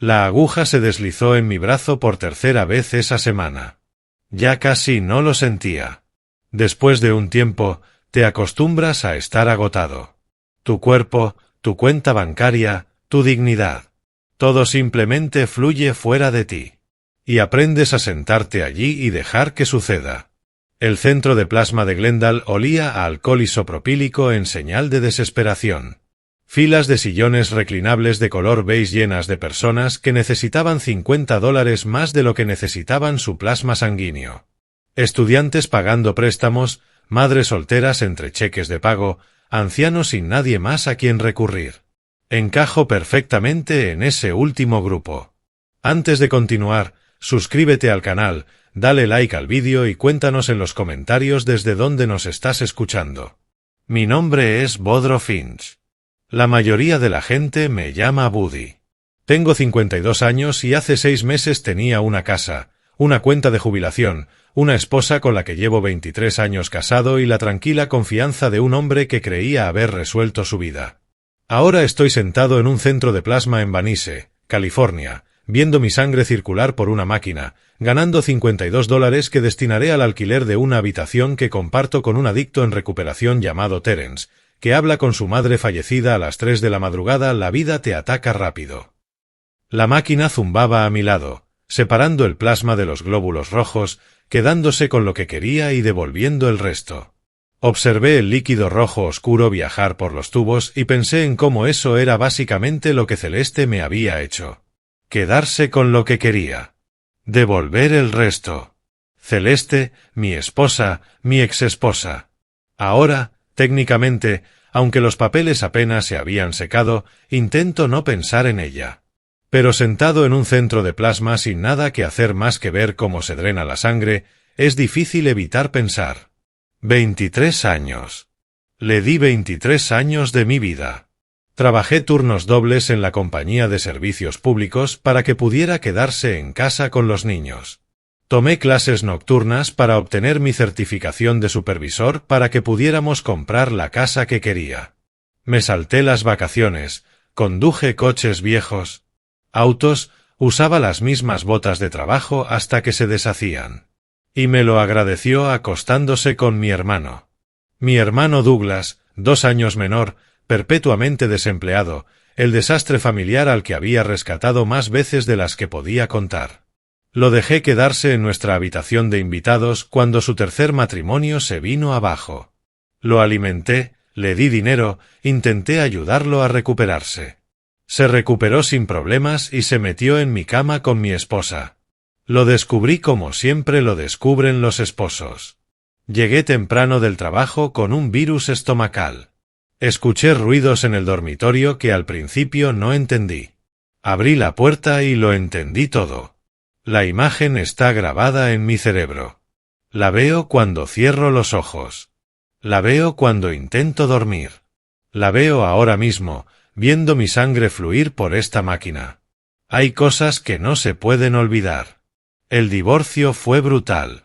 La aguja se deslizó en mi brazo por tercera vez esa semana. Ya casi no lo sentía. Después de un tiempo, te acostumbras a estar agotado. Tu cuerpo, tu cuenta bancaria, tu dignidad. Todo simplemente fluye fuera de ti. Y aprendes a sentarte allí y dejar que suceda. El centro de plasma de Glendale olía a alcohol isopropílico en señal de desesperación. Filas de sillones reclinables de color beige llenas de personas que necesitaban $50 más de lo que necesitaban su plasma sanguíneo. Estudiantes pagando préstamos, madres solteras entre cheques de pago, ancianos sin nadie más a quien recurrir. Encajo perfectamente en ese último grupo. Antes de continuar, suscríbete al canal, dale like al vídeo y cuéntanos en los comentarios desde dónde nos estás escuchando. Mi nombre es Bodro Finch. La mayoría de la gente me llama Buddy. Tengo 52 años y hace 6 meses tenía una casa, una cuenta de jubilación, una esposa con la que llevo 23 años casado y la tranquila confianza de un hombre que creía haber resuelto su vida. Ahora estoy sentado en un centro de plasma en Vanice, California, viendo mi sangre circular por una máquina, ganando $52 que destinaré al alquiler de una habitación que comparto con un adicto en recuperación llamado Terence, que habla con su madre fallecida a las 3 de la madrugada. La vida te ataca rápido. La máquina zumbaba a mi lado, separando el plasma de los glóbulos rojos, quedándose con lo que quería y devolviendo el resto. Observé el líquido rojo oscuro viajar por los tubos y pensé en cómo eso era básicamente lo que Celeste me había hecho. Quedarse con lo que quería. Devolver el resto. Celeste, mi esposa, mi exesposa. Ahora, técnicamente, aunque los papeles apenas se habían secado, intento no pensar en ella. Pero sentado en un centro de plasma sin nada que hacer más que ver cómo se drena la sangre, es difícil evitar pensar. 23 años. Le di 23 años de mi vida. Trabajé turnos dobles en la compañía de servicios públicos para que pudiera quedarse en casa con los niños. Tomé clases nocturnas para obtener mi certificación de supervisor para que pudiéramos comprar la casa que quería. Me salté las vacaciones, conduje coches viejos, autos, usaba las mismas botas de trabajo hasta que se deshacían. Y me lo agradeció acostándose con mi hermano. Mi hermano Douglas, 2 años menor, perpetuamente desempleado, el desastre familiar al que había rescatado más veces de las que podía contar. Lo dejé quedarse en nuestra habitación de invitados cuando su tercer matrimonio se vino abajo. Lo alimenté, le di dinero, intenté ayudarlo a recuperarse. Se recuperó sin problemas y se metió en mi cama con mi esposa. Lo descubrí como siempre lo descubren los esposos. Llegué temprano del trabajo con un virus estomacal. Escuché ruidos en el dormitorio que al principio no entendí. Abrí la puerta y lo entendí todo. La imagen está grabada en mi cerebro. La veo cuando cierro los ojos. La veo cuando intento dormir. La veo ahora mismo, viendo mi sangre fluir por esta máquina. Hay cosas que no se pueden olvidar. El divorcio fue brutal.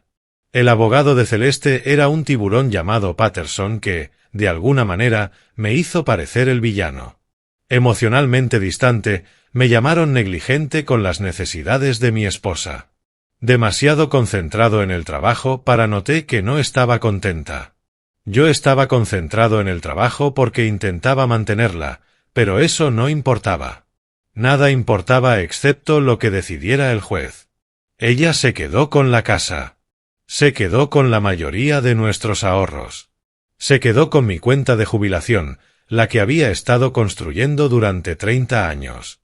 El abogado de Celeste era un tiburón llamado Patterson que, de alguna manera, me hizo parecer el villano. Emocionalmente distante, me llamaron negligente con las necesidades de mi esposa. Demasiado concentrado en el trabajo para noté que no estaba contenta. Yo estaba concentrado en el trabajo porque intentaba mantenerla, pero eso no importaba. Nada importaba excepto lo que decidiera el juez. Ella se quedó con la casa. Se quedó con la mayoría de nuestros ahorros. Se quedó con mi cuenta de jubilación, la que había estado construyendo durante 30 años.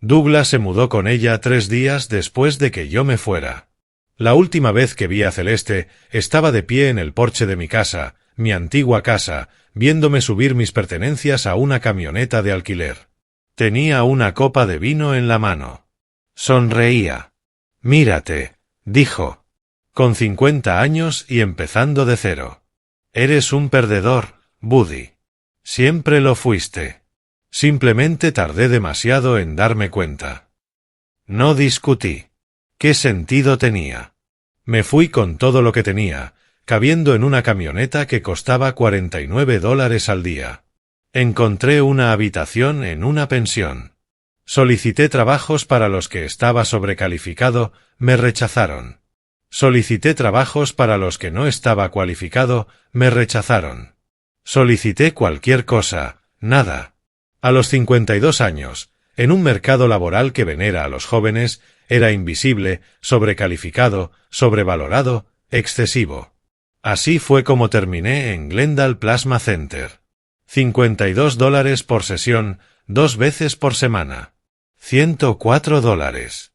Douglas se mudó con ella 3 días después de que yo me fuera. La última vez que vi a Celeste, estaba de pie en el porche de mi casa, mi antigua casa, viéndome subir mis pertenencias a una camioneta de alquiler. Tenía una copa de vino en la mano. Sonreía. «Mírate», dijo. «Con 50 años y empezando de cero. Eres un perdedor, Buddy. Siempre lo fuiste». Simplemente tardé demasiado en darme cuenta. No discutí. ¿Qué sentido tenía? Me fui con todo lo que tenía, cabiendo en una camioneta que costaba $49 al día. Encontré una habitación en una pensión. Solicité trabajos para los que estaba sobrecalificado, me rechazaron. Solicité trabajos para los que no estaba cualificado, me rechazaron. Solicité cualquier cosa, nada. A los 52 años, en un mercado laboral que venera a los jóvenes, era invisible, sobrecalificado, sobrevalorado, excesivo. Así fue como terminé en Glendale Plasma Center. $52 por sesión, 2 veces por semana. $104.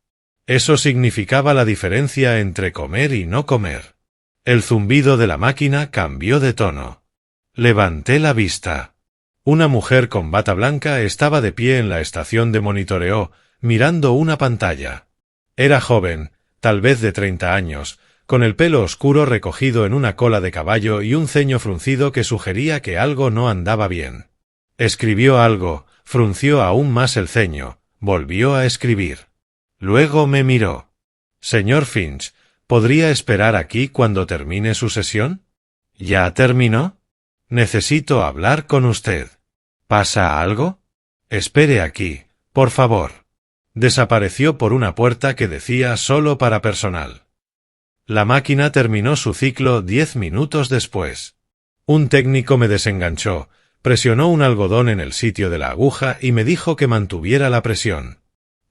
Eso significaba la diferencia entre comer y no comer. El zumbido de la máquina cambió de tono. Levanté la vista. Una mujer con bata blanca estaba de pie en la estación de monitoreo, mirando una pantalla. Era joven, tal vez de 30 años, con el pelo oscuro recogido en una cola de caballo y un ceño fruncido que sugería que algo no andaba bien. Escribió algo, frunció aún más el ceño, volvió a escribir. Luego me miró. Señor Finch, ¿podría esperar aquí cuando termine su sesión? ¿Ya terminó? Necesito hablar con usted. ¿Pasa algo? Espere aquí, por favor. Desapareció por una puerta que decía solo para personal. La máquina terminó su ciclo 10 minutos después. Un técnico me desenganchó, presionó un algodón en el sitio de la aguja y me dijo que mantuviera la presión.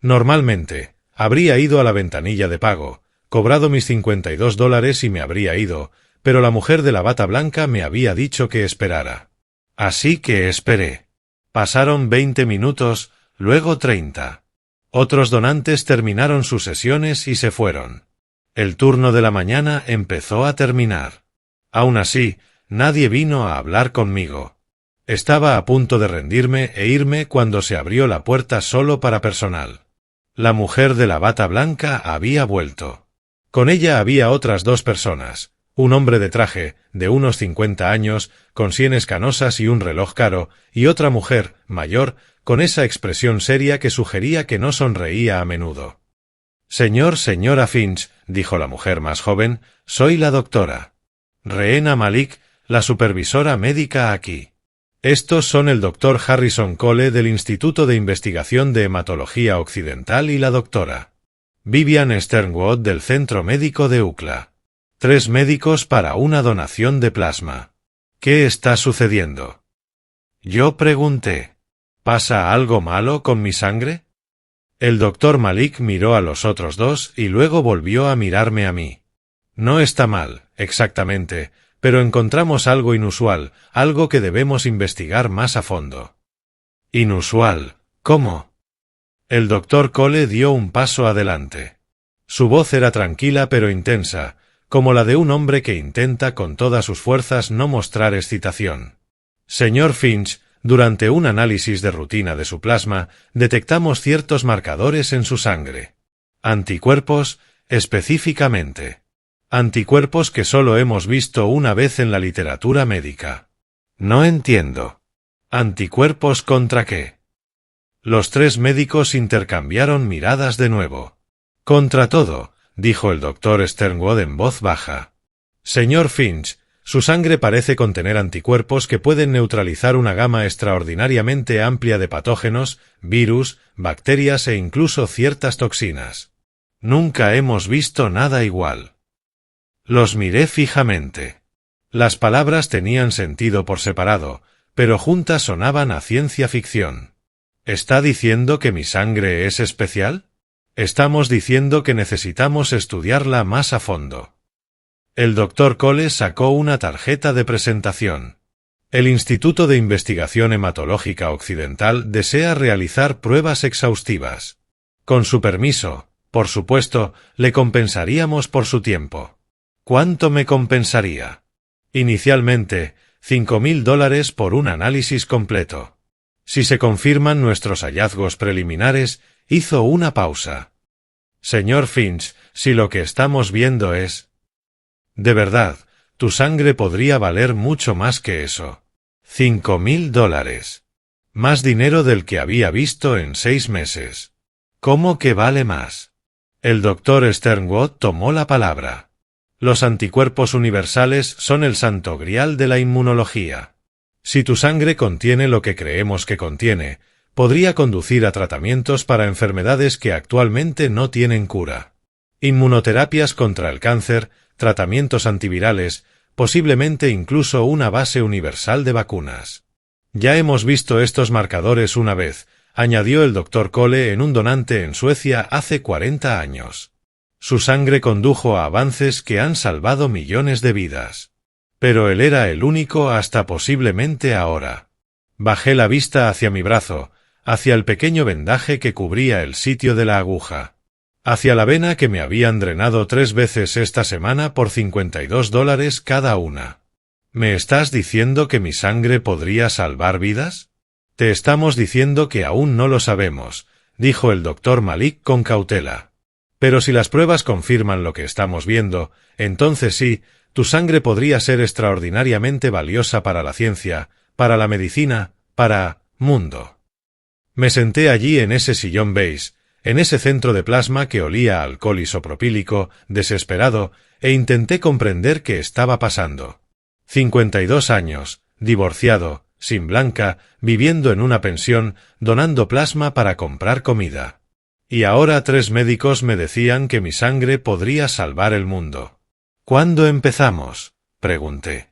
Normalmente, habría ido a la ventanilla de pago, cobrado mis $52 y me habría ido, pero la mujer de la bata blanca me había dicho que esperara. Así que esperé. Pasaron 20 minutos, luego 30. Otros donantes terminaron sus sesiones y se fueron. El turno de la mañana empezó a terminar. Aún así, nadie vino a hablar conmigo. Estaba a punto de rendirme e irme cuando se abrió la puerta solo para personal. La mujer de la bata blanca había vuelto. Con ella había otras 2 personas. Un hombre de traje, de unos 50 años, con sienes canosas y un reloj caro, y otra mujer, mayor, con esa expresión seria que sugería que no sonreía a menudo. Señora Finch, dijo la mujer más joven, soy la doctora Rehena Malik, la supervisora médica aquí. Estos son el doctor Harrison Cole del Instituto de Investigación de Hematología Occidental y la doctora Vivian Sternwood del Centro Médico de UCLA. 3 médicos para una donación de plasma. ¿Qué está sucediendo? Yo pregunté. ¿Pasa algo malo con mi sangre? El doctor Malik miró a los otros 2 y luego volvió a mirarme a mí. No está mal, exactamente, pero encontramos algo inusual, algo que debemos investigar más a fondo. ¿Inusual? ¿Cómo? El doctor Cole dio un paso adelante. Su voz era tranquila pero intensa, como la de un hombre que intenta con todas sus fuerzas no mostrar excitación. Señor Finch, durante un análisis de rutina de su plasma, detectamos ciertos marcadores en su sangre. Anticuerpos, específicamente. Anticuerpos que solo hemos visto una vez en la literatura médica. No entiendo. ¿Anticuerpos contra qué? Los 3 médicos intercambiaron miradas de nuevo. Contra todo, dijo el doctor Sternwood en voz baja. Señor Finch, su sangre parece contener anticuerpos que pueden neutralizar una gama extraordinariamente amplia de patógenos, virus, bacterias e incluso ciertas toxinas. Nunca hemos visto nada igual. Los miré fijamente. Las palabras tenían sentido por separado, pero juntas sonaban a ciencia ficción. ¿Está diciendo que mi sangre es especial? Estamos diciendo que necesitamos estudiarla más a fondo. El doctor Cole sacó una tarjeta de presentación. El Instituto de Investigación Hematológica Occidental desea realizar pruebas exhaustivas. Con su permiso, por supuesto, le compensaríamos por su tiempo. ¿Cuánto me compensaría? Inicialmente, $5,000 por un análisis completo. Si se confirman nuestros hallazgos preliminares, hizo una pausa. Señor Finch, si lo que estamos viendo es... De verdad, tu sangre podría valer mucho más que eso. $5,000. Más dinero del que había visto en 6 meses. ¿Cómo que vale más? El doctor Sternwood tomó la palabra. Los anticuerpos universales son el santo grial de la inmunología. Si tu sangre contiene lo que creemos que contiene, Podría conducir a tratamientos para enfermedades que actualmente no tienen cura. Inmunoterapias contra el cáncer, tratamientos antivirales, posiblemente incluso una base universal de vacunas. Ya hemos visto estos marcadores una vez, añadió el Dr. Cole en un donante en Suecia hace 40 años. Su sangre condujo a avances que han salvado millones de vidas. Pero él era el único hasta posiblemente ahora. Bajé la vista hacia mi brazo, hacia el pequeño vendaje que cubría el sitio de la aguja, hacia la vena que me habían drenado 3 veces esta semana por $52 cada una. ¿Me estás diciendo que mi sangre podría salvar vidas? Te estamos diciendo que aún no lo sabemos, dijo el Dr. Malik con cautela. Pero si las pruebas confirman lo que estamos viendo, entonces sí, tu sangre podría ser extraordinariamente valiosa para la ciencia, para la medicina, para mundo. Me senté allí en ese sillón beige, en ese centro de plasma que olía a alcohol isopropílico, desesperado, e intenté comprender qué estaba pasando. 52 años, divorciado, sin Blanca, viviendo en una pensión, donando plasma para comprar comida. Y ahora 3 médicos me decían que mi sangre podría salvar el mundo. ¿Cuándo empezamos?, pregunté.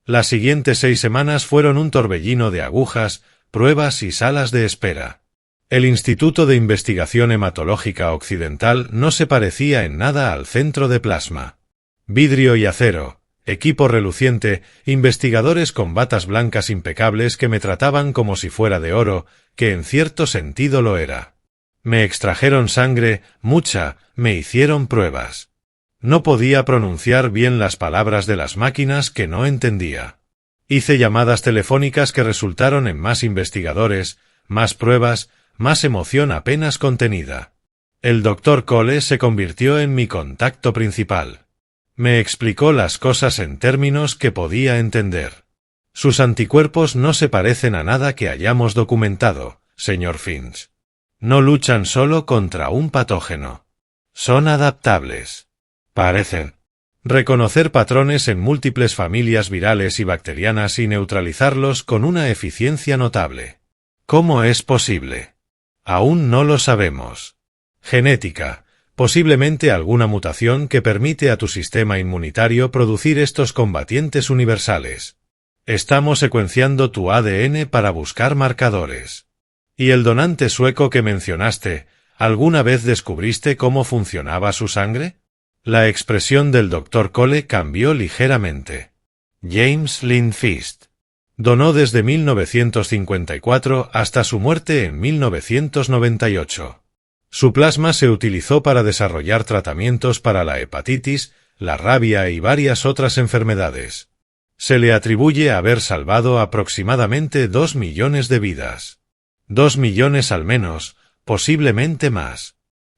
Las siguientes 6 semanas fueron un torbellino de agujas, pruebas y salas de espera. El Instituto de Investigación Hematológica Occidental no se parecía en nada al centro de plasma. Vidrio y acero, equipo reluciente, investigadores con batas blancas impecables que me trataban como si fuera de oro, que en cierto sentido lo era. Me extrajeron sangre, mucha, me hicieron pruebas. No podía pronunciar bien las palabras de las máquinas que no entendía. Hice llamadas telefónicas que resultaron en más investigadores, más pruebas, más emoción apenas contenida. El Dr. Cole se convirtió en mi contacto principal. Me explicó las cosas en términos que podía entender. Sus anticuerpos no se parecen a nada que hayamos documentado, señor Finch. No luchan solo contra un patógeno. Son adaptables. Parecen reconocer patrones en múltiples familias virales y bacterianas y neutralizarlos con una eficiencia notable. ¿Cómo es posible? Aún no lo sabemos. Genética. Posiblemente alguna mutación que permite a tu sistema inmunitario producir estos combatientes universales. Estamos secuenciando tu ADN para buscar marcadores. ¿Y el donante sueco que mencionaste, alguna vez descubriste cómo funcionaba su sangre? La expresión del Dr. Cole cambió ligeramente. James Lindqvist. Donó desde 1954 hasta su muerte en 1998. Su plasma se utilizó para desarrollar tratamientos para la hepatitis, la rabia y varias otras enfermedades. Se le atribuye haber salvado aproximadamente 2 millones de vidas. 2 millones al menos, posiblemente más.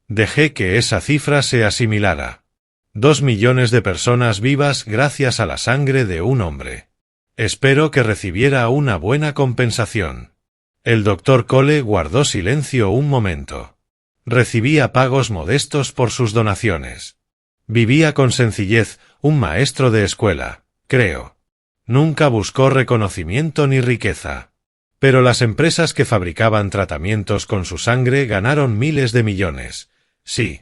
Dejé que esa cifra se asimilara. 2 millones de personas vivas gracias a la sangre de un hombre. Espero que recibiera una buena compensación. El Dr. Cole guardó silencio un momento. Recibía pagos modestos por sus donaciones. Vivía con sencillez, un maestro de escuela, creo. Nunca buscó reconocimiento ni riqueza. Pero las empresas que fabricaban tratamientos con su sangre ganaron miles de millones. Sí.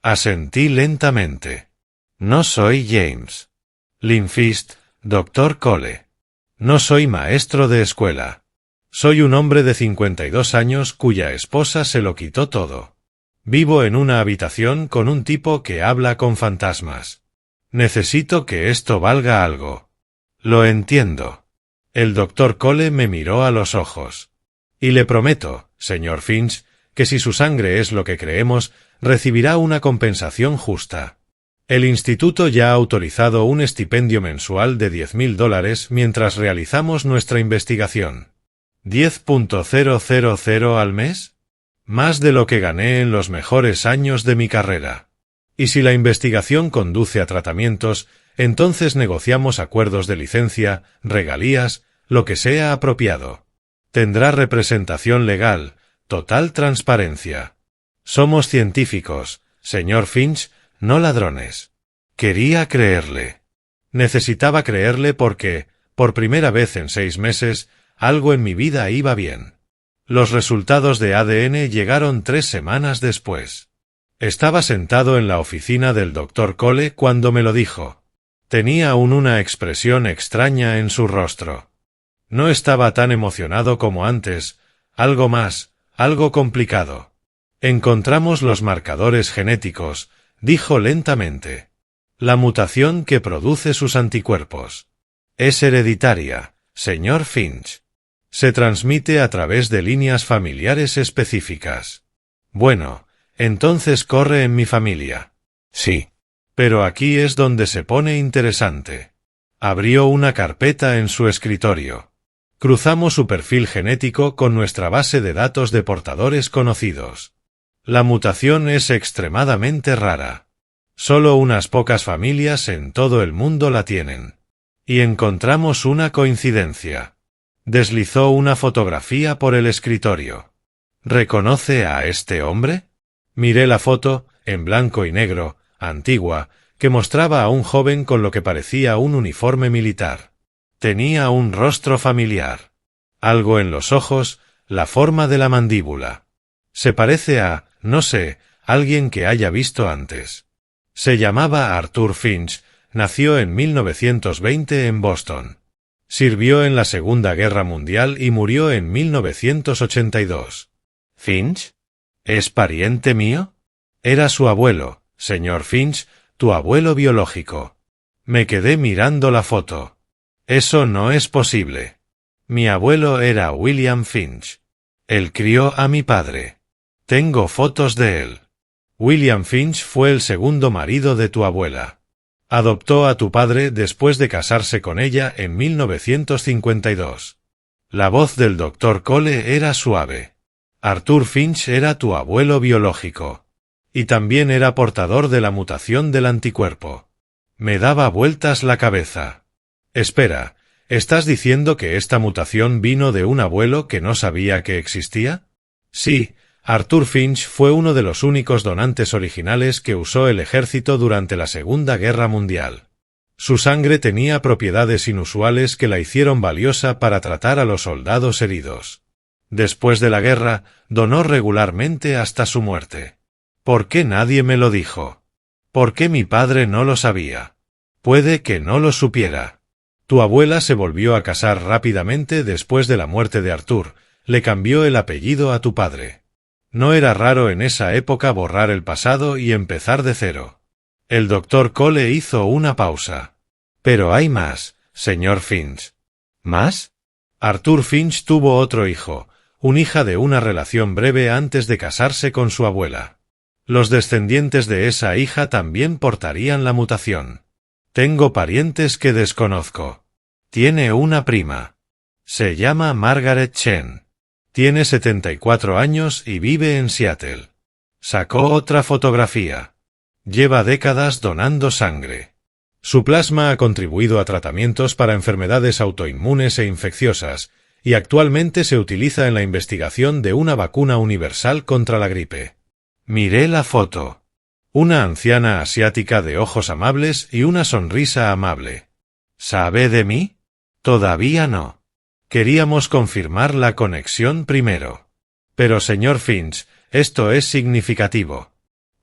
Asentí lentamente. No soy James Lindqvist, Dr. Cole. No soy maestro de escuela. Soy un hombre de 52 años cuya esposa se lo quitó todo. Vivo en una habitación con un tipo que habla con fantasmas. Necesito que esto valga algo. Lo entiendo. El Dr. Cole me miró a los ojos. Y le prometo, señor Finch, que si su sangre es lo que creemos, recibirá una compensación justa. El instituto ya ha autorizado un estipendio mensual de $10,000 mientras realizamos nuestra investigación. $10,000 al mes? Más de lo que gané en los mejores años de mi carrera. Y si la investigación conduce a tratamientos, entonces negociamos acuerdos de licencia, regalías, lo que sea apropiado. Tendrá representación legal, total transparencia. Somos científicos, señor Finch, no ladrones. Quería creerle. Necesitaba creerle porque, por primera vez en 6 meses, algo en mi vida iba bien. Los resultados de ADN llegaron 3 semanas después. Estaba sentado en la oficina del Dr. Cole cuando me lo dijo. Tenía aún una expresión extraña en su rostro. No estaba tan emocionado como antes, algo más, algo complicado. Encontramos los marcadores genéticos, dijo lentamente. La mutación que produce sus anticuerpos. Es hereditaria, señor Finch. Se transmite a través de líneas familiares específicas. Bueno, entonces corre en mi familia. Sí. Pero aquí es donde se pone interesante. Abrió una carpeta en su escritorio. Cruzamos su perfil genético con nuestra base de datos de portadores conocidos. La mutación es extremadamente rara. Solo unas pocas familias en todo el mundo la tienen. Y encontramos una coincidencia. Deslizó una fotografía por el escritorio. ¿Reconoce a este hombre? Miré la foto, en blanco y negro, antigua, que mostraba a un joven con lo que parecía un uniforme militar. Tenía un rostro familiar. Algo en los ojos, la forma de la mandíbula. Se parece a, no sé, alguien que haya visto antes. Se llamaba Arthur Finch, nació en 1920 en Boston. Sirvió en la Segunda Guerra Mundial y murió en 1982. ¿Finch? ¿Es pariente mío? Era su abuelo, señor Finch, tu abuelo biológico. Me quedé mirando la foto. Eso no es posible. Mi abuelo era William Finch. Él crió a mi padre. Tengo fotos de él. William Finch fue el segundo marido de tu abuela. Adoptó a tu padre después de casarse con ella en 1952. La voz del Dr. Cole era suave. Arthur Finch era tu abuelo biológico. Y también era portador de la mutación del anticuerpo. Me daba vueltas la cabeza. Espera, ¿estás diciendo que esta mutación vino de un abuelo que no sabía que existía? Sí. Arthur Finch fue uno de los únicos donantes originales que usó el ejército durante la Segunda Guerra Mundial. Su sangre tenía propiedades inusuales que la hicieron valiosa para tratar a los soldados heridos. Después de la guerra, donó regularmente hasta su muerte. ¿Por qué nadie me lo dijo? ¿Por qué mi padre no lo sabía? Puede que no lo supiera. Tu abuela se volvió a casar rápidamente después de la muerte de Arthur, le cambió el apellido a tu padre. No era raro en esa época borrar el pasado y empezar de cero. El Dr. Cole hizo una pausa. Pero hay más, señor Finch. ¿Más? Arthur Finch tuvo otro hijo, una hija de una relación breve antes de casarse con su abuela. Los descendientes de esa hija también portarían la mutación. Tengo parientes que desconozco. Tiene una prima. Se llama Margaret Chen. Tiene 74 años y vive en Seattle. Sacó otra fotografía. Lleva décadas donando sangre. Su plasma ha contribuido a tratamientos para enfermedades autoinmunes e infecciosas, y actualmente se utiliza en la investigación de una vacuna universal contra la gripe. Miré la foto. Una anciana asiática de ojos amables y una sonrisa amable. ¿Sabe de mí? Todavía no. Queríamos confirmar la conexión primero. Pero señor Finch, esto es significativo.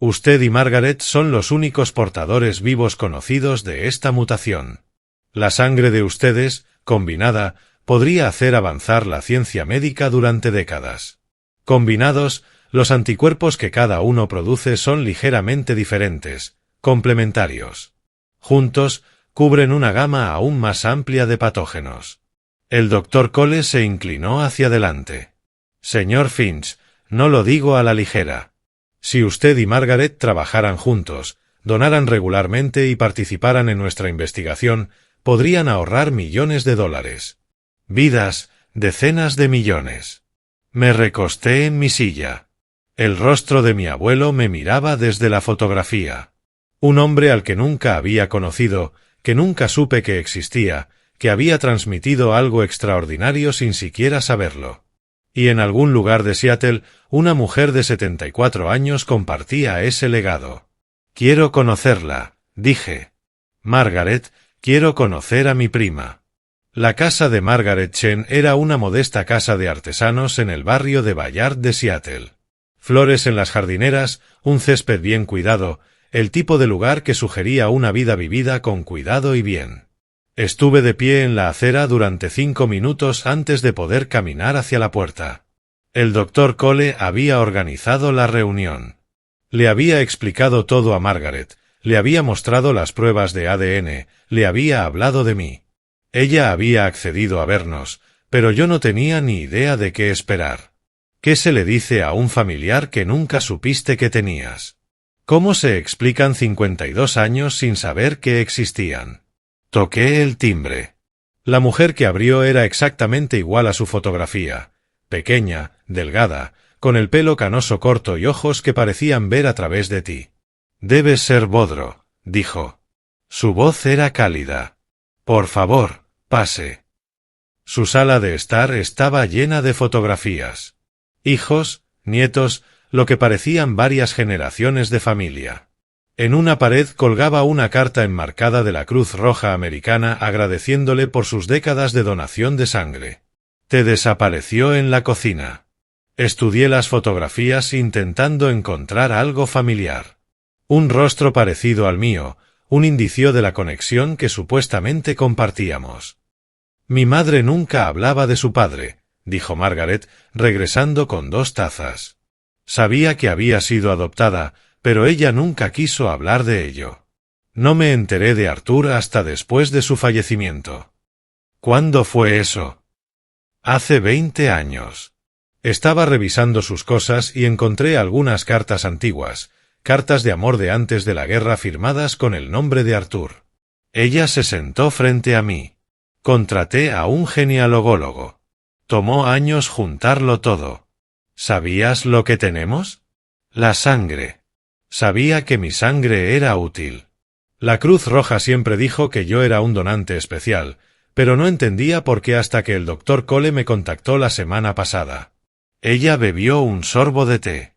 Usted y Margaret son los únicos portadores vivos conocidos de esta mutación. La sangre de ustedes, combinada, podría hacer avanzar la ciencia médica durante décadas. Combinados, los anticuerpos que cada uno produce son ligeramente diferentes, complementarios. Juntos, cubren una gama aún más amplia de patógenos. El Dr. Cole se inclinó hacia adelante. Señor Finch, no lo digo a la ligera. Si usted y Margaret trabajaran juntos, donaran regularmente y participaran en nuestra investigación, podrían ahorrar millones de dólares. Vidas, decenas de millones. Me recosté en mi silla. El rostro de mi abuelo me miraba desde la fotografía. Un hombre al que nunca había conocido, que nunca supe que existía, que había transmitido algo extraordinario sin siquiera saberlo. Y en algún lugar de Seattle, una mujer de 74 años compartía ese legado. Quiero conocerla, dije. Margaret, quiero conocer a mi prima. La casa de Margaret Chen era una modesta casa de artesanos en el barrio de Bayard de Seattle. Flores en las jardineras, un césped bien cuidado, el tipo de lugar que sugería una vida vivida con cuidado y bien. Estuve de pie en la acera durante 5 minutos antes de poder caminar hacia la puerta. El doctor Cole había organizado la reunión. Le había explicado todo a Margaret, le había mostrado las pruebas de ADN, le había hablado de mí. Ella había accedido a vernos, pero yo no tenía ni idea de qué esperar. ¿Qué se le dice a un familiar que nunca supiste que tenías? ¿Cómo se explican 52 años sin saber que existían? Toqué el timbre. La mujer que abrió era exactamente igual a su fotografía, pequeña, delgada, con el pelo canoso corto y ojos que parecían ver a través de ti. Debes ser Bodro, dijo. Su voz era cálida. Por favor, pase. Su sala de estar estaba llena de fotografías. Hijos, nietos, lo que parecían varias generaciones de familia. En una pared colgaba una carta enmarcada de la Cruz Roja Americana agradeciéndole por sus décadas de donación de sangre. Te desapareció en la cocina. Estudié las fotografías intentando encontrar algo familiar. Un rostro parecido al mío, un indicio de la conexión que supuestamente compartíamos. Mi madre nunca hablaba de su padre, dijo Margaret, regresando con 2 tazas. Sabía que había sido adoptada, pero ella nunca quiso hablar de ello. No me enteré de Arthur hasta después de su fallecimiento. ¿Cuándo fue eso? Hace 20 años. Estaba revisando sus cosas y encontré algunas cartas antiguas, cartas de amor de antes de la guerra firmadas con el nombre de Arthur. Ella se sentó frente a mí. Contraté a un genealogólogo. Tomó años juntarlo todo. ¿Sabías lo que tenemos? La sangre. Sabía que mi sangre era útil. La Cruz Roja siempre dijo que yo era un donante especial, pero no entendía por qué hasta que el doctor Cole me contactó la semana pasada. Ella bebió un sorbo de té.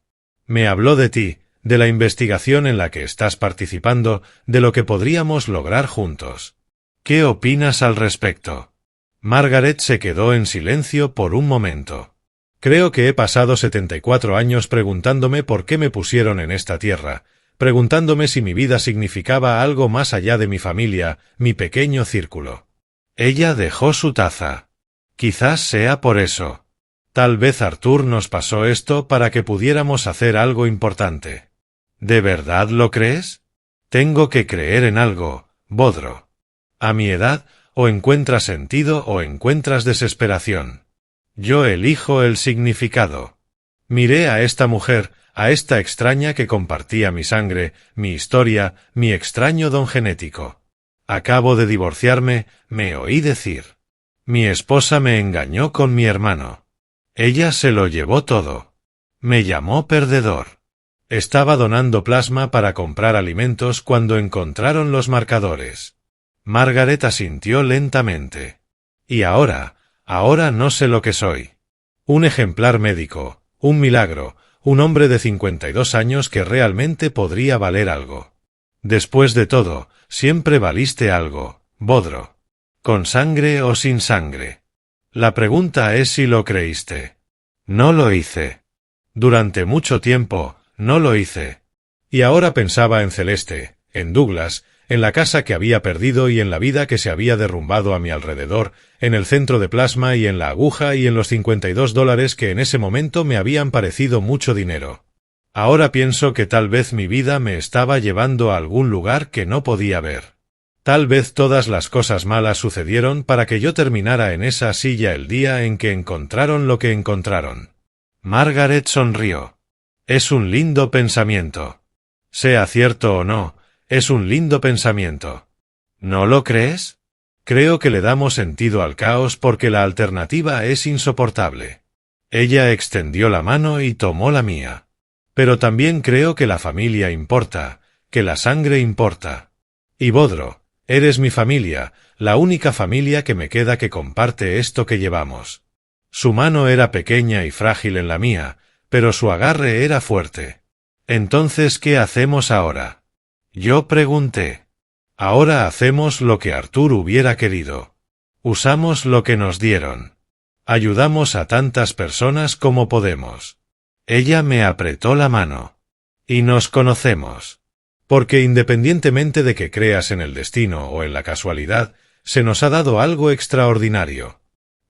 Me habló de ti, de la investigación en la que estás participando, de lo que podríamos lograr juntos. ¿Qué opinas al respecto? Margaret se quedó en silencio por un momento. Creo que he pasado 74 años preguntándome por qué me pusieron en esta tierra, preguntándome si mi vida significaba algo más allá de mi familia, mi pequeño círculo. Ella dejó su taza. Quizás sea por eso. Tal vez Arthur nos pasó esto para que pudiéramos hacer algo importante. ¿De verdad lo crees? Tengo que creer en algo, Bodro. A mi edad, o encuentras sentido o encuentras desesperación. Yo elijo el significado. Miré a esta mujer, a esta extraña que compartía mi sangre, mi historia, mi extraño don genético. Acabo de divorciarme, me oí decir. Mi esposa me engañó con mi hermano. Ella se lo llevó todo. Me llamó perdedor. Estaba donando plasma para comprar alimentos cuando encontraron los marcadores. Margaret asintió lentamente. Y ahora no sé lo que soy. Un ejemplar médico, un milagro, un hombre de 52 años que realmente podría valer algo. Después de todo, siempre valiste algo, Bodro. ¿Con sangre o sin sangre? La pregunta es si lo creíste. No lo hice. Durante mucho tiempo, no lo hice. Y ahora pensaba en Celeste, en Douglas, en la casa que había perdido y en la vida que se había derrumbado a mi alrededor, en el centro de plasma y en la aguja y en los $52 que en ese momento me habían parecido mucho dinero. Ahora pienso que tal vez mi vida me estaba llevando a algún lugar que no podía ver. Tal vez todas las cosas malas sucedieron para que yo terminara en esa silla el día en que encontraron lo que encontraron. Margaret sonrió. Es un lindo pensamiento. Sea cierto o no, es un lindo pensamiento. ¿No lo crees? Creo que le damos sentido al caos porque la alternativa es insoportable. Ella extendió la mano y tomó la mía. Pero también creo que la familia importa, que la sangre importa. Y Bodro, eres mi familia, la única familia que me queda que comparte esto que llevamos. Su mano era pequeña y frágil en la mía, pero su agarre era fuerte. Entonces, ¿qué hacemos ahora? Yo pregunté. Ahora hacemos lo que Arthur hubiera querido. Usamos lo que nos dieron. Ayudamos a tantas personas como podemos. Ella me apretó la mano. Y nos conocemos. Porque independientemente de que creas en el destino o en la casualidad, se nos ha dado algo extraordinario.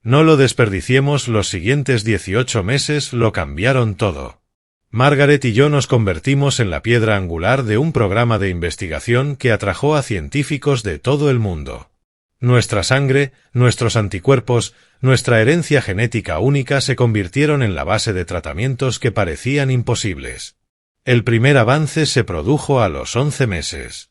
No lo desperdiciemos, los siguientes 18 meses lo cambiaron todo. Margaret y yo nos convertimos en la piedra angular de un programa de investigación que atrajo a científicos de todo el mundo. Nuestra sangre, nuestros anticuerpos, nuestra herencia genética única se convirtieron en la base de tratamientos que parecían imposibles. El primer avance se produjo a los 11 meses.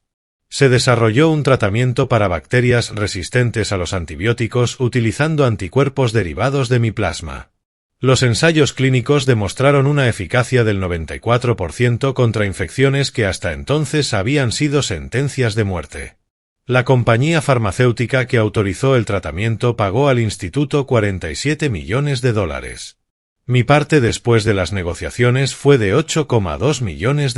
Se desarrolló un tratamiento para bacterias resistentes a los antibióticos utilizando anticuerpos derivados de mi plasma. Los ensayos clínicos demostraron una eficacia del 94% contra infecciones que hasta entonces habían sido sentencias de muerte. La compañía farmacéutica que autorizó el tratamiento pagó al instituto $47 millones. Mi parte después de las negociaciones fue de $8,2 millones.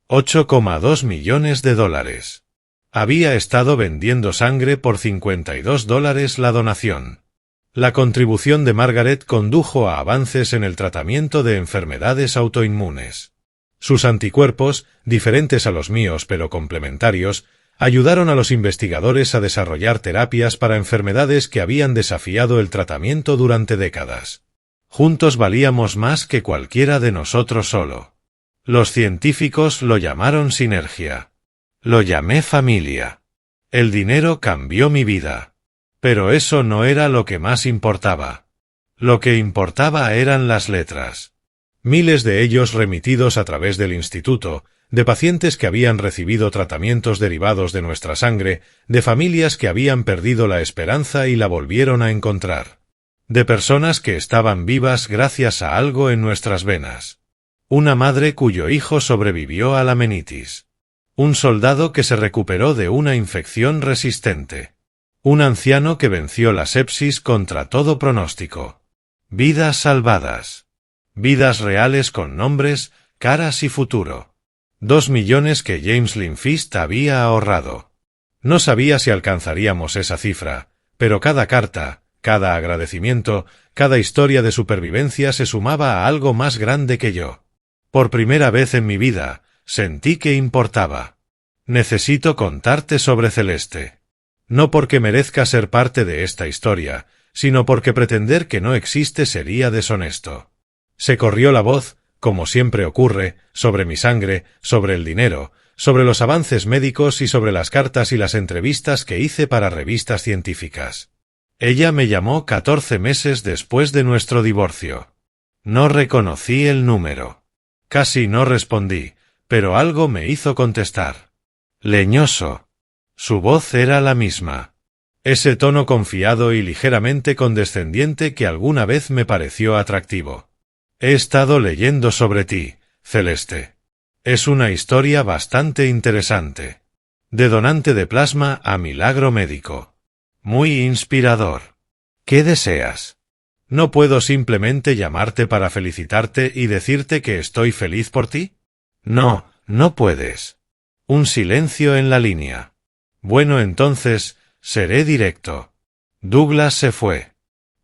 $8,2 millones. Había estado vendiendo sangre por $52 la donación. La contribución de Margaret condujo a avances en el tratamiento de enfermedades autoinmunes. Sus anticuerpos, diferentes a los míos pero complementarios, ayudaron a los investigadores a desarrollar terapias para enfermedades que habían desafiado el tratamiento durante décadas. Juntos valíamos más que cualquiera de nosotros solo. Los científicos lo llamaron sinergia. Lo llamé familia. El dinero cambió mi vida. Pero eso no era lo que más importaba. Lo que importaba eran las letras. Miles de ellos remitidos a través del instituto, de pacientes que habían recibido tratamientos derivados de nuestra sangre, de familias que habían perdido la esperanza y la volvieron a encontrar. De personas que estaban vivas gracias a algo en nuestras venas. Una madre cuyo hijo sobrevivió a la menitis. Un soldado que se recuperó de una infección resistente. Un anciano que venció la sepsis contra todo pronóstico. Vidas salvadas. Vidas reales con nombres, caras y futuro. 2 millones que James Linfist había ahorrado. No sabía si alcanzaríamos esa cifra, pero cada carta, cada agradecimiento, cada historia de supervivencia se sumaba a algo más grande que yo. Por primera vez en mi vida, sentí que importaba. Necesito contarte sobre Celeste. No porque merezca ser parte de esta historia, sino porque pretender que no existe sería deshonesto. Se corrió la voz, como siempre ocurre, sobre mi sangre, sobre el dinero, sobre los avances médicos y sobre las cartas y las entrevistas que hice para revistas científicas. Ella me llamó 14 meses después de nuestro divorcio. No reconocí el número. Casi no respondí, pero algo me hizo contestar. Leñoso. Su voz era la misma. Ese tono confiado y ligeramente condescendiente que alguna vez me pareció atractivo. He estado leyendo sobre ti, Celeste. Es una historia bastante interesante. De donante de plasma a milagro médico. Muy inspirador. ¿Qué deseas? ¿No puedo simplemente llamarte para felicitarte y decirte que estoy feliz por ti? No, no puedes. Un silencio en la línea. Bueno, entonces, seré directo. Douglas se fue.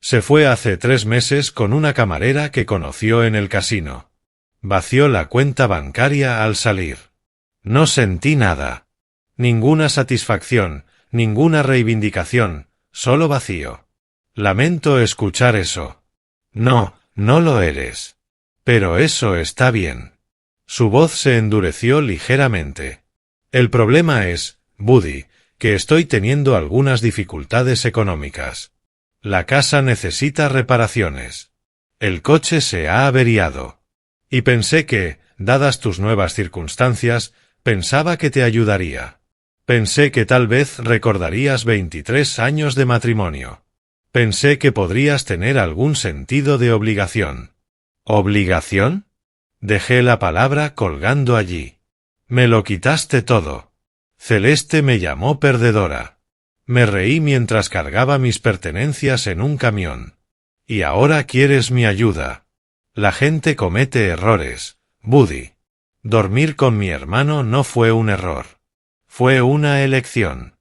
Se fue hace 3 meses con una camarera que conoció en el casino. Vació la cuenta bancaria al salir. No sentí nada. Ninguna satisfacción, ninguna reivindicación, solo vacío. Lamento escuchar eso. No, no lo eres. Pero eso está bien. Su voz se endureció ligeramente. El problema es, Buddy, que estoy teniendo algunas dificultades económicas. La casa necesita reparaciones. El coche se ha averiado. Y pensé que, dadas tus nuevas circunstancias, pensaba que te ayudaría. Pensé que tal vez recordarías 23 años de matrimonio. Pensé que podrías tener algún sentido de obligación. ¿Obligación? Dejé la palabra colgando allí. Me lo quitaste todo. Celeste me llamó perdedora. Me reí mientras cargaba mis pertenencias en un camión. Y ahora quieres mi ayuda. La gente comete errores, Buddy. Dormir con mi hermano no fue un error. Fue una elección.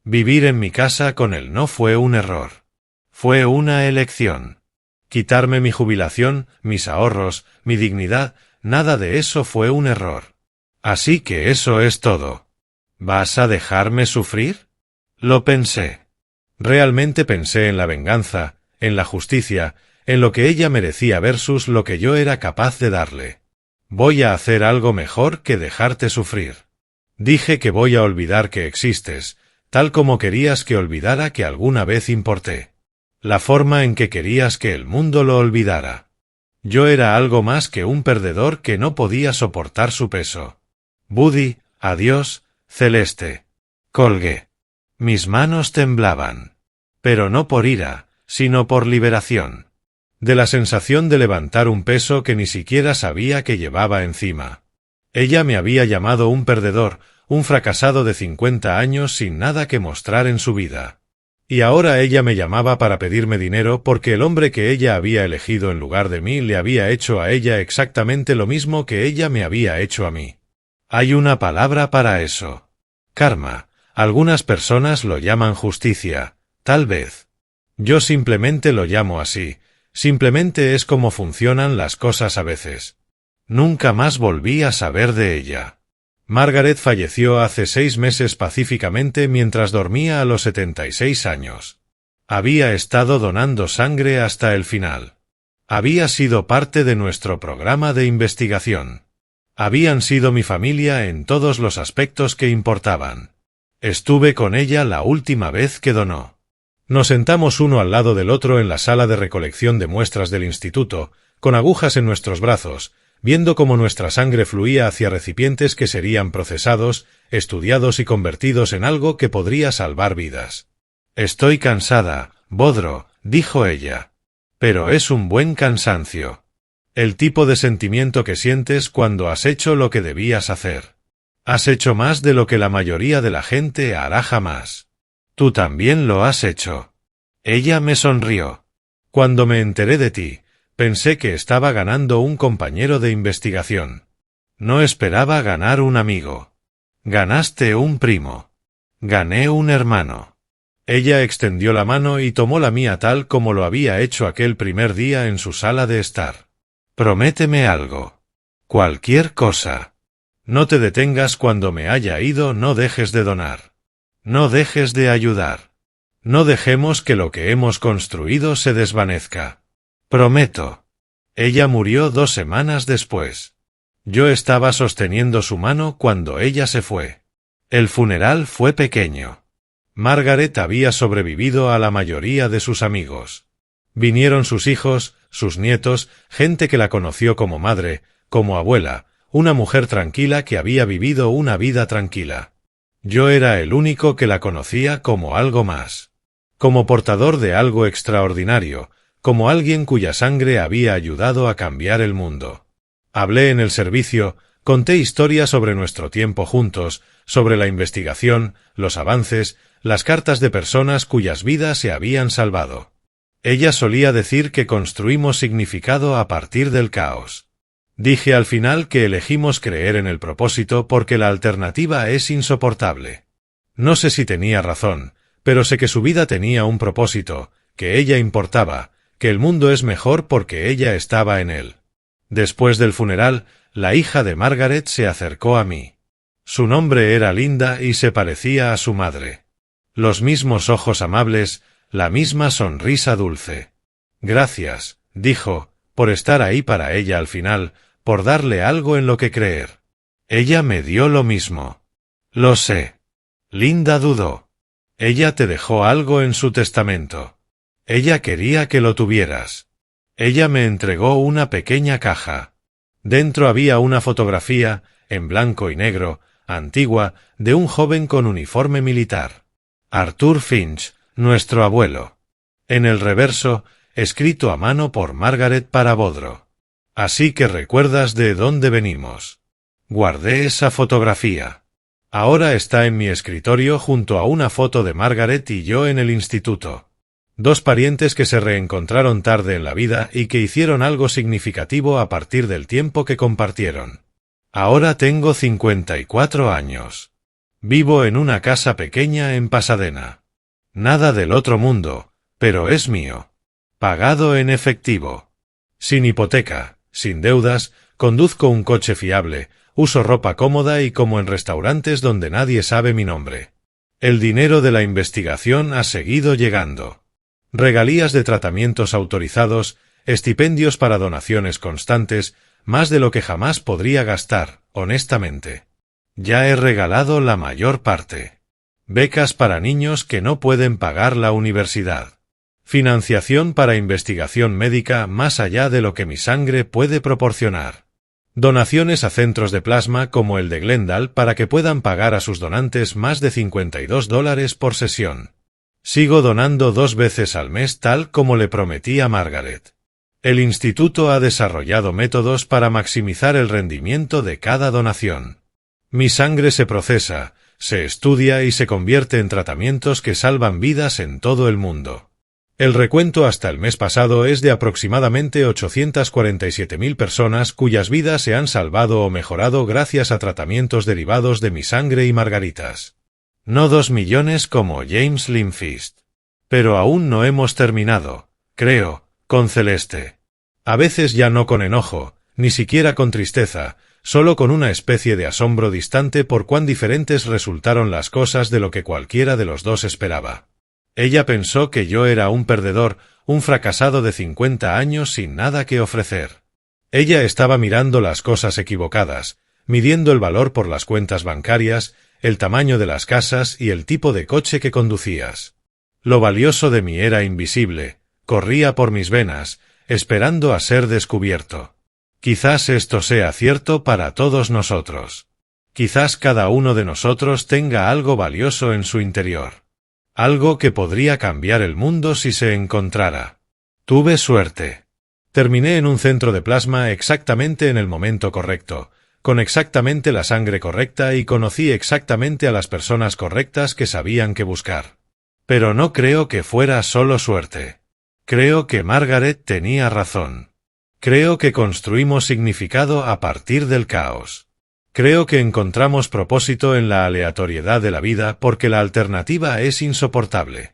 Vivir en mi casa con él no fue un error. Fue una elección. Quitarme mi jubilación, mis ahorros, mi dignidad, nada de eso fue un error. Así que eso es todo. ¿Vas a dejarme sufrir? Lo pensé. Realmente pensé en la venganza, en la justicia, en lo que ella merecía versus lo que yo era capaz de darle. Voy a hacer algo mejor que dejarte sufrir. Dije que voy a olvidar que existes, tal como querías que olvidara que alguna vez importé. La forma en que querías que el mundo lo olvidara. Yo era algo más que un perdedor que no podía soportar su peso. Buddy, adiós, Celeste. Colgué. Mis manos temblaban. Pero no por ira, sino por liberación. De la sensación de levantar un peso que ni siquiera sabía que llevaba encima. Ella me había llamado un perdedor, un fracasado de 50 años sin nada que mostrar en su vida. Y ahora ella me llamaba para pedirme dinero porque el hombre que ella había elegido en lugar de mí le había hecho a ella exactamente lo mismo que ella me había hecho a mí. Hay una palabra para eso. Karma. Algunas personas lo llaman justicia, tal vez. Yo simplemente lo llamo así. Simplemente es como funcionan las cosas a veces. Nunca más volví a saber de ella. Margaret falleció hace 6 meses pacíficamente mientras dormía a los 76 años. Había estado donando sangre hasta el final. Había sido parte de nuestro programa de investigación. Habían sido mi familia en todos los aspectos que importaban. Estuve con ella la última vez que donó. Nos sentamos uno al lado del otro en la sala de recolección de muestras del instituto, con agujas en nuestros brazos, viendo cómo nuestra sangre fluía hacia recipientes que serían procesados, estudiados y convertidos en algo que podría salvar vidas. Estoy cansada, Bodro, dijo ella. Pero es un buen cansancio. El tipo de sentimiento que sientes cuando has hecho lo que debías hacer. Has hecho más de lo que la mayoría de la gente hará jamás. Tú también lo has hecho. Ella me sonrió. Cuando me enteré de ti, pensé que estaba ganando un compañero de investigación. No esperaba ganar un amigo. Ganaste un primo. Gané un hermano. Ella extendió la mano y tomó la mía tal como lo había hecho aquel primer día en su sala de estar. Prométeme algo. Cualquier cosa. No te detengas cuando me haya ido, no dejes de donar. No dejes de ayudar. No dejemos que lo que hemos construido se desvanezca. Prometo. Ella murió 2 semanas después. Yo estaba sosteniendo su mano cuando ella se fue. El funeral fue pequeño. Margaret había sobrevivido a la mayoría de sus amigos. Vinieron sus hijos, sus nietos, gente que la conoció como madre, como abuela, una mujer tranquila que había vivido una vida tranquila. Yo era el único que la conocía como algo más. Como portador de algo extraordinario, como alguien cuya sangre había ayudado a cambiar el mundo. Hablé en el servicio, conté historias sobre nuestro tiempo juntos, sobre la investigación, los avances, las cartas de personas cuyas vidas se habían salvado. Ella solía decir que construimos significado a partir del caos. Dije al final que elegimos creer en el propósito porque la alternativa es insoportable. No sé si tenía razón, pero sé que su vida tenía un propósito, que ella importaba, que el mundo es mejor porque ella estaba en él. Después del funeral, la hija de Margaret se acercó a mí. Su nombre era Linda y se parecía a su madre. Los mismos ojos amables, la misma sonrisa dulce. Gracias, dijo, por estar ahí para ella al final, por darle algo en lo que creer. Ella me dio lo mismo. Lo sé. Linda dudó. Ella te dejó algo en su testamento. Ella quería que lo tuvieras. Ella me entregó una pequeña caja. Dentro había una fotografía, en blanco y negro, antigua, de un joven con uniforme militar. Arthur Finch, nuestro abuelo. En el reverso, escrito a mano por Margaret para Bodro. Así que recuerdas de dónde venimos. Guardé esa fotografía. Ahora está en mi escritorio junto a una foto de Margaret y yo en el instituto. 2 parientes que se reencontraron tarde en la vida y que hicieron algo significativo a partir del tiempo que compartieron. Ahora tengo 54 años. Vivo en una casa pequeña en Pasadena. Nada del otro mundo, pero es mío. Pagado en efectivo. Sin hipoteca, sin deudas, conduzco un coche fiable, uso ropa cómoda y como en restaurantes donde nadie sabe mi nombre. El dinero de la investigación ha seguido llegando. Regalías de tratamientos autorizados, estipendios para donaciones constantes, más de lo que jamás podría gastar, honestamente. Ya he regalado la mayor parte. Becas para niños que no pueden pagar la universidad. Financiación para investigación médica más allá de lo que mi sangre puede proporcionar. Donaciones a centros de plasma como el de Glendale para que puedan pagar a sus donantes más de $52 por sesión. Sigo donando 2 veces al mes tal como le prometí a Margaret. El instituto ha desarrollado métodos para maximizar el rendimiento de cada donación. Mi sangre se procesa, se estudia y se convierte en tratamientos que salvan vidas en todo el mundo. El recuento hasta el mes pasado es de aproximadamente 847.000 personas cuyas vidas se han salvado o mejorado gracias a tratamientos derivados de mi sangre y margaritas. No 2 millones como James Lindfist. Pero aún no hemos terminado, creo, con Celeste. A veces ya no con enojo, ni siquiera con tristeza, solo con una especie de asombro distante por cuán diferentes resultaron las cosas de lo que cualquiera de los dos esperaba. Ella pensó que yo era un perdedor, un fracasado de 50 años sin nada que ofrecer. Ella estaba mirando las cosas equivocadas, midiendo el valor por las cuentas bancarias, el tamaño de las casas y el tipo de coche que conducías. Lo valioso de mí era invisible, corría por mis venas, esperando a ser descubierto. Quizás esto sea cierto para todos nosotros. Quizás cada uno de nosotros tenga algo valioso en su interior. Algo que podría cambiar el mundo si se encontrara. Tuve suerte. Terminé en un centro de plasma exactamente en el momento correcto, con exactamente la sangre correcta y conocí exactamente a las personas correctas que sabían qué buscar. Pero no creo que fuera solo suerte. Creo que Margaret tenía razón. Creo que construimos significado a partir del caos. Creo que encontramos propósito en la aleatoriedad de la vida porque la alternativa es insoportable.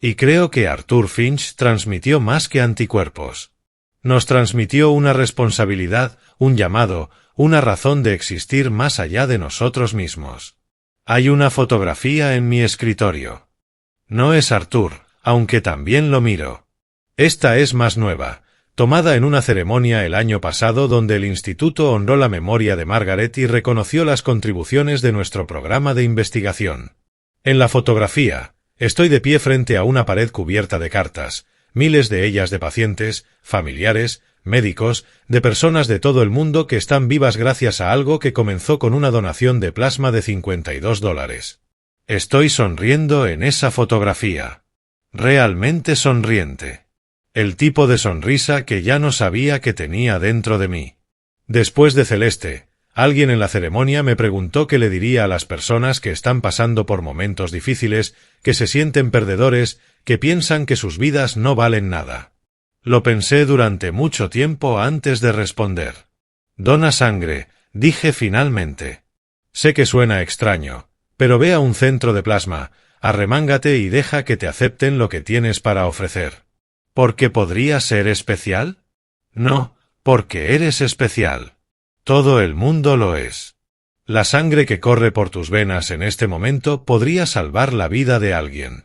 Y creo que Arthur Finch transmitió más que anticuerpos. Nos transmitió una responsabilidad, un llamado, una razón de existir más allá de nosotros mismos. Hay una fotografía en mi escritorio. No es Arthur, aunque también lo miro. Esta es más nueva, tomada en una ceremonia el año pasado donde el instituto honró la memoria de Margaret y reconoció las contribuciones de nuestro programa de investigación. En la fotografía, estoy de pie frente a una pared cubierta de cartas, miles de ellas de pacientes, familiares, médicos, de personas de todo el mundo que están vivas gracias a algo que comenzó con una donación de plasma de $52. Estoy sonriendo en esa fotografía. Realmente sonriente. El tipo de sonrisa que ya no sabía que tenía dentro de mí. Después de Celeste, alguien en la ceremonia me preguntó qué le diría a las personas que están pasando por momentos difíciles, que se sienten perdedores, que piensan que sus vidas no valen nada. Lo pensé durante mucho tiempo antes de responder. Dona sangre, dije finalmente. Sé que suena extraño, pero ve a un centro de plasma, arremángate y deja que te acepten lo que tienes para ofrecer. ¿Porque podría ser especial? No, porque eres especial. Todo el mundo lo es. La sangre que corre por tus venas en este momento podría salvar la vida de alguien.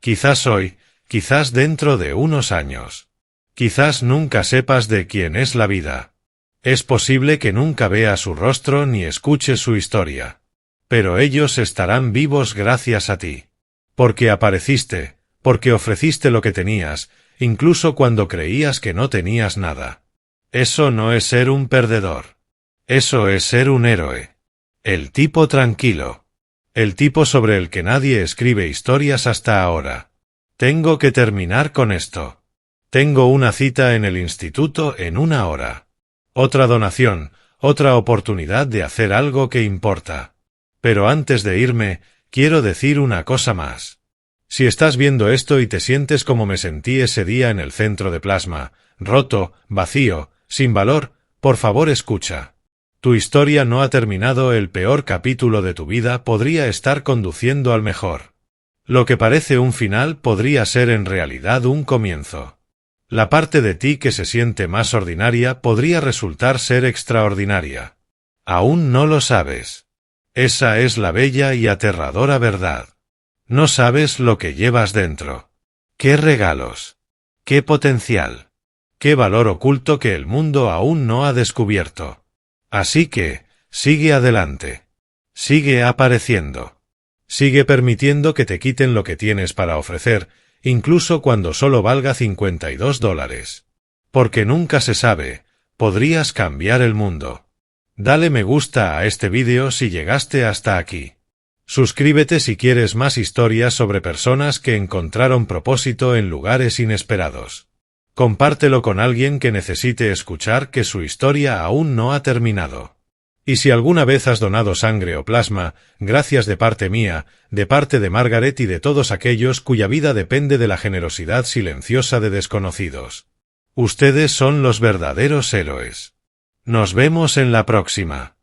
Quizás hoy, quizás dentro de unos años. Quizás nunca sepas de quién es la vida. Es posible que nunca vea su rostro ni escuche su historia. Pero ellos estarán vivos gracias a ti. Porque apareciste, porque ofreciste lo que tenías, incluso cuando creías que no tenías nada. Eso no es ser un perdedor. Eso es ser un héroe. El tipo tranquilo. El tipo sobre el que nadie escribe historias hasta ahora. Tengo que terminar con esto. Tengo una cita en el instituto en 1 hora. Otra donación, otra oportunidad de hacer algo que importa. Pero antes de irme, quiero decir una cosa más. Si estás viendo esto y te sientes como me sentí ese día en el centro de plasma, roto, vacío, sin valor, por favor escucha. Tu historia no ha terminado, el peor capítulo de tu vida podría estar conduciendo al mejor. Lo que parece un final podría ser en realidad un comienzo. La parte de ti que se siente más ordinaria podría resultar ser extraordinaria. Aún no lo sabes. Esa es la bella y aterradora verdad. No sabes lo que llevas dentro. ¡Qué regalos! ¡Qué potencial! ¡Qué valor oculto que el mundo aún no ha descubierto! Así que, sigue adelante. Sigue apareciendo. Sigue permitiendo que te quiten lo que tienes para ofrecer, incluso cuando solo valga $52. Porque nunca se sabe, podrías cambiar el mundo. Dale me gusta a este vídeo si llegaste hasta aquí. Suscríbete si quieres más historias sobre personas que encontraron propósito en lugares inesperados. Compártelo con alguien que necesite escuchar que su historia aún no ha terminado. Y si alguna vez has donado sangre o plasma, gracias de parte mía, de parte de Margaret y de todos aquellos cuya vida depende de la generosidad silenciosa de desconocidos. Ustedes son los verdaderos héroes. Nos vemos en la próxima.